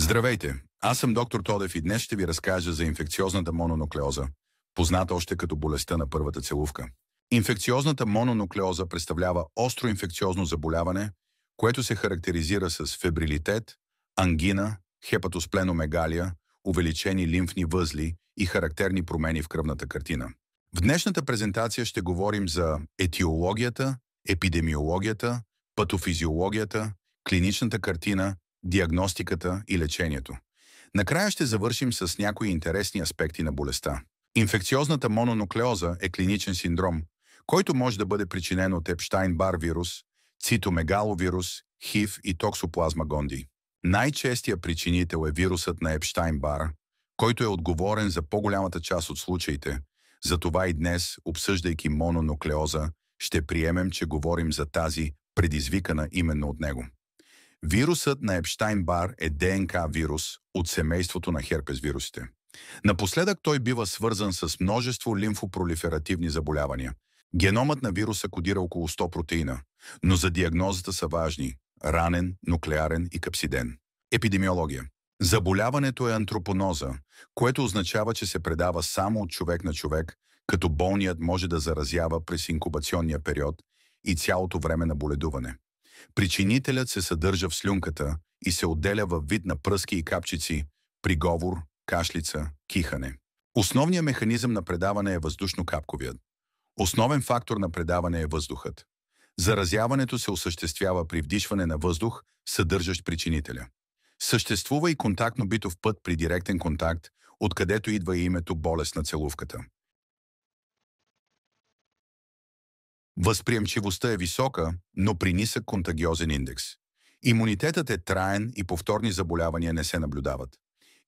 Здравейте, аз съм доктор Тодев и днес ще ви разкажа за инфекциозната мононуклеоза, позната още като болестта на първата целувка. Инфекциозната мононуклеоза представлява остро инфекциозно заболяване, което се характеризира с фебрилитет, ангина, хепатоспленомегалия, увеличени лимфни възли и характерни промени в кръвната картина. В днешната презентация ще говорим за етиологията, епидемиологията, патофизиологията, клиничната картина, диагностиката и лечението. Накрая ще завършим с някои интересни аспекти на болестта. Инфекциозната мононуклеоза е клиничен синдром, който може да бъде причинен от Епщайн-Бар вирус, цитомегаловирус, ХИВ и токсоплазма гонди. Най-честия причинител е вирусът на Епщайн-Бар, който е отговорен за по-голямата част от случаите. Затова и днес, обсъждайки мононуклеоза, ще приемем, че говорим за тази, предизвикана именно от него. Вирусът на Епщайн-Бар е ДНК вирус от семейството на херпес вирусите. Напоследък той бива свързан с множество лимфопролиферативни заболявания. Геномът на вируса кодира около 100 протеина, но за диагнозата са важни ранен, нуклеарен и капсиден. Епидемиология. Заболяването е антропоноза, което означава, че се предава само от човек на човек, като болният може да заразява през инкубационния период и цялото време на боледуване. Причинителят се съдържа в слюнката и се отделя във вид на пръски и капчици при говор, кашлица, кихане. Основният механизъм на предаване е въздушно-капковият. Основен фактор на предаване е въздухът. Заразяването се осъществява при вдишване на въздух, съдържащ причинителя. Съществува и контактно-битов път при директен контакт, откъдето идва и името болест на целувката. Възприемчивостта е висока, но при нисък контагиозен индекс. Имунитетът е траен и повторни заболявания не се наблюдават.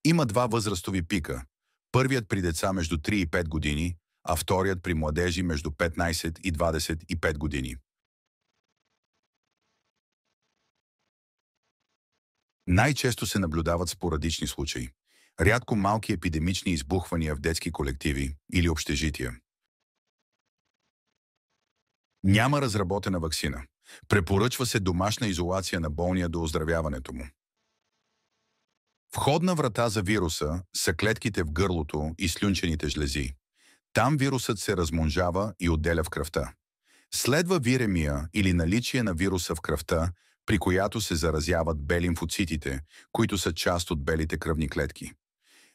Има два възрастови пика. Първият при деца между 3 и 5 години, а вторият при младежи между 15 и 25 години. Най-често се наблюдават спорадични случаи. Рядко малки епидемични избухвания в детски колективи или общежития. Няма разработена ваксина. Препоръчва се домашна изолация на болния до оздравяването му. Входна врата за вируса са клетките в гърлото и слюнчените жлези. Там вирусът се размножава и отделя в кръвта. Следва виремия или наличие на вируса в кръвта, при която се заразяват Б лимфоцитите, които са част от белите кръвни клетки.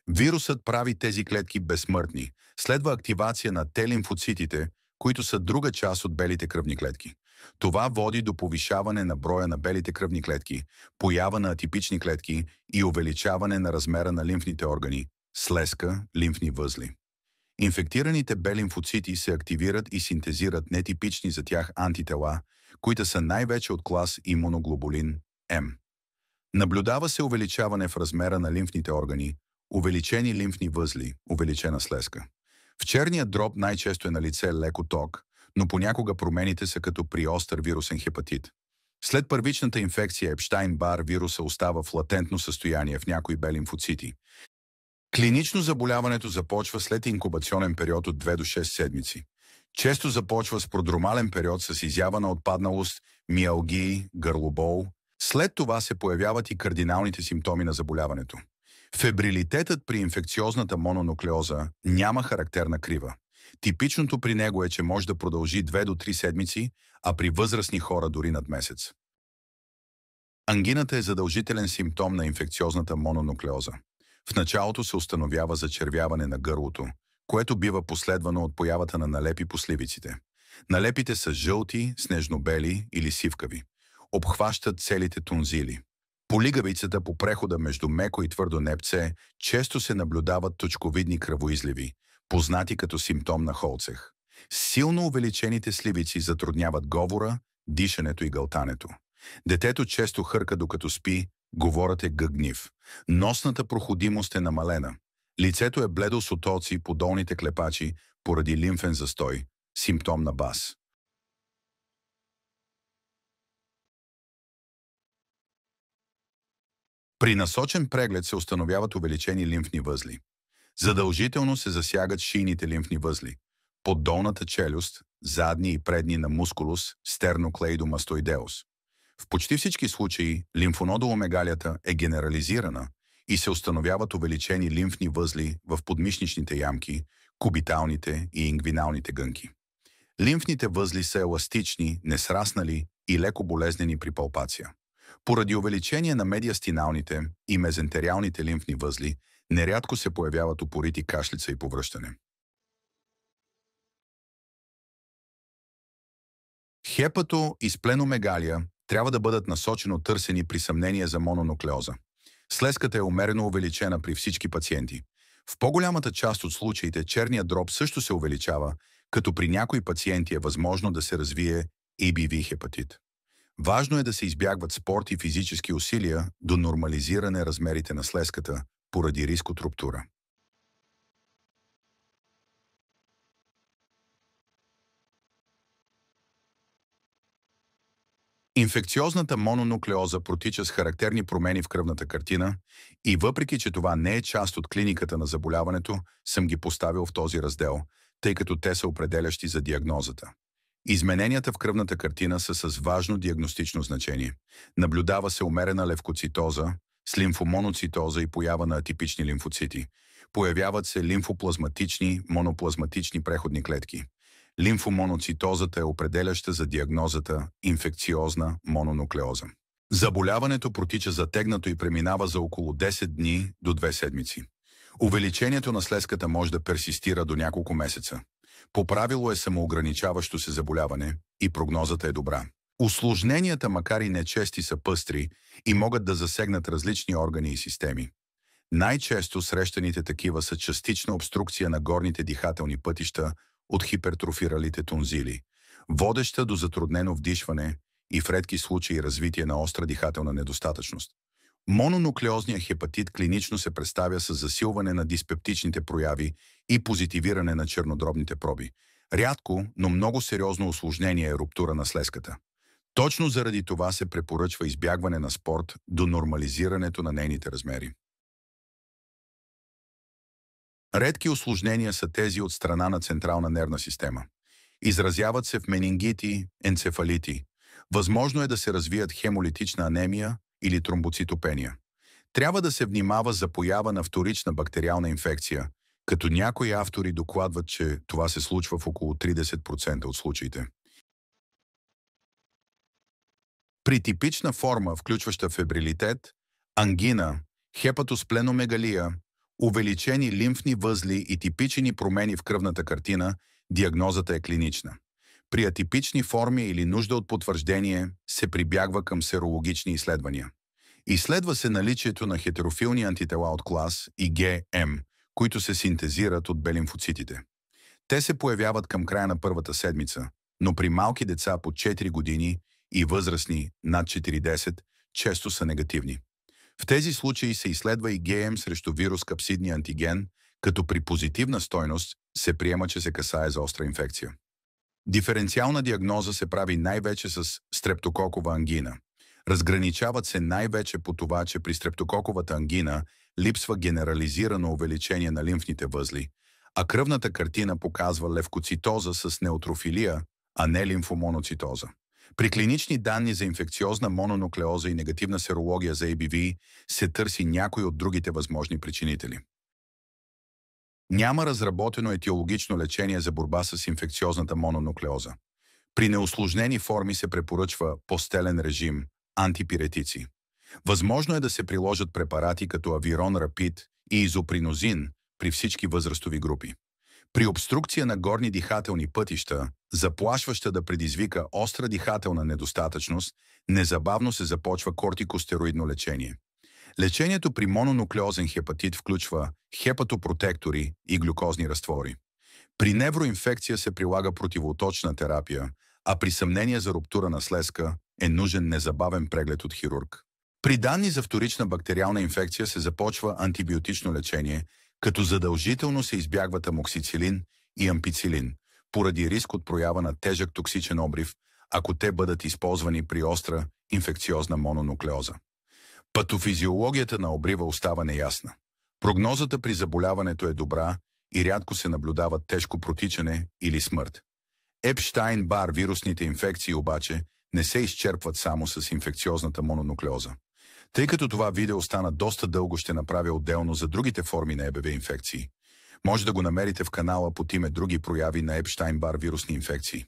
Вирусът прави тези клетки безсмъртни. Следва активация на Т лимфоцитите, които са друга част от белите кръвни клетки. Това води до повишаване на броя на белите кръвни клетки, поява на атипични клетки и увеличаване на размера на лимфните органи, слезка, лимфни възли. Инфектираните Б лимфоцити се активират и синтезират нетипични за тях антитела, които са най-вече от клас имуноглобулин М. Наблюдава се увеличаване в размера на лимфните органи, увеличени лимфни възли, увеличена слезка. В черния дроб най-често е на лице леко ток, но понякога промените са като при остър вирусен хепатит. След първичната инфекция Епщайн-Бар вируса остава в латентно състояние в някои Б лимфоцити. Клинично заболяването започва след инкубационен период от 2 до 6 седмици. Често започва с продромален период с изява на отпадналост, миалгии, гърлобол. След това се появяват и кардиналните симптоми на заболяването. Фебрилитетът при инфекциозната мононуклеоза няма характерна крива. Типичното при него е, че може да продължи 2 до 3 седмици, а при възрастни хора дори над месец. Ангината е задължителен симптом на инфекциозната мононуклеоза. В началото се установява зачервяване на гърлото, което бива последвано от появата на налепи по сливиците. Налепите са жълти, снежнобели или сивкави. Обхващат целите тонзили. По лигавицата по прехода между меко и твърдо непце често се наблюдават точковидни кръвоизливи, познати като симптом на Холцех. Силно увеличените сливици затрудняват говора, дишането и гълтането. Детето често хърка докато спи, говорът е гъгнив. Носната проходимост е намалена. Лицето е бледо с отоци по долните клепачи поради лимфен застой, симптом на БАС. При насочен преглед се установяват увеличени лимфни възли. Задължително се засягат шийните лимфни възли. Под долната челюст, задни и предни на мускулус стерноклеидомастоидеус. В почти всички случаи лимфонодоломегалията е генерализирана и се установяват увеличени лимфни възли в подмишничните ямки, кубиталните и ингвиналните гънки. Лимфните възли са еластични, несраснали и леко болезнени при палпация. Поради увеличение на медиастиналните и мезентериалните лимфни възли, нерядко се появяват упорити кашлица и повръщане. Хепато и спленомегалия трябва да бъдат насочено търсени при съмнение за мононуклеоза. Слезката е умерено увеличена при всички пациенти. В по-голямата част от случаите черният дроб също се увеличава, като при някои пациенти е възможно да се развие ABV хепатит. Важно е да се избягват спорт и физически усилия до нормализиране размерите на слезката поради риск от руптура. Инфекциозната мононуклеоза протича с характерни промени в кръвната картина и въпреки, че това не е част от клиниката на заболяването, съм ги поставил в този раздел, тъй като те са определящи за диагнозата. Измененията в кръвната картина са с важно диагностично значение. Наблюдава се умерена левкоцитоза, с лимфомоноцитоза и поява на атипични лимфоцити. Появяват се лимфоплазматични, моноплазматични преходни клетки. Лимфомоноцитозата е определяща за диагнозата инфекциозна мононуклеоза. Заболяването протича затегнато и преминава за около 10 дни до 2 седмици. Увеличението на слезката може да персистира до няколко месеца. По правило е самоограничаващо се заболяване и прогнозата е добра. Усложненията, макар и нечести, са пъстри и могат да засегнат различни органи и системи. Най-често срещаните такива са частична обструкция на горните дихателни пътища от хипертрофиралите тонзили, водеща до затруднено вдишване и в редки случаи развитие на остра дихателна недостатъчност. Мононуклеозният хепатит клинично се представя с засилване на диспептичните прояви и позитивиране на чернодробните проби. Рядко, но много сериозно усложнение е руптура на слезката. Точно заради това се препоръчва избягване на спорт до нормализирането на нейните размери. Редки усложнения са тези от страна на централна нервна система. Изразяват се в менингити, енцефалити. Възможно е да се развият хемолитична анемия или тромбоцитопения. Трябва да се внимава за поява на вторична бактериална инфекция, като някои автори докладват, че това се случва в около 30% от случаите. При типична форма, включваща фебрилитет, ангина, хепатоспленомегалия, увеличени лимфни възли и типични промени в кръвната картина, диагнозата е клинична. При атипични форми или нужда от потвърждение се прибягва към серологични изследвания. Изследва се наличието на хетерофилни антитела от клас IgM, които се синтезират от Б-лимфоцитите. Те се появяват към края на първата седмица, но при малки деца по 4 години и възрастни над 40 често са негативни. В тези случаи се изследва IgM срещу вирус капсидния антиген, като при позитивна стойност се приема, че се касае за остра инфекция. Диференциална диагноза се прави най-вече с стрептококова ангина. Разграничават се най-вече по това, че при стрептококовата ангина липсва генерализирано увеличение на лимфните възли, а кръвната картина показва левкоцитоза с неутрофилия, а не лимфомоноцитоза. При клинични данни за инфекциозна мононуклеоза и негативна серология за ABV се търси някой от другите възможни причинители. Няма разработено етиологично лечение за борба с инфекциозната мононуклеоза. При неусложнени форми се препоръчва постелен режим, антипиретици. Възможно е да се приложат препарати като Авирон Рапид и изопринозин при всички възрастови групи. При обструкция на горни дихателни пътища, заплашваща да предизвика остра дихателна недостатъчност, незабавно се започва кортикостероидно лечение. Лечението при мононуклеозен хепатит включва хепатопротектори и глюкозни разтвори. При невроинфекция се прилага противооточна терапия, а при съмнение за руптура на слезка е нужен незабавен преглед от хирург. При данни за вторична бактериална инфекция се започва антибиотично лечение, като задължително се избягват амоксицилин и ампицилин, поради риск от проява на тежък токсичен обрив, ако те бъдат използвани при остра инфекциозна мононуклеоза. Патофизиологията на обрива остава неясна. Прогнозата при заболяването е добра и рядко се наблюдава тежко протичане или смърт. Епштайн-Бар вирусните инфекции обаче не се изчерпват само с инфекциозната мононуклеоза. Тъй като това видео стана доста дълго, ще направя отделно за другите форми на ЕБВ инфекции. Може да го намерите в канала под име Други прояви на Епштайн-Бар вирусни инфекции.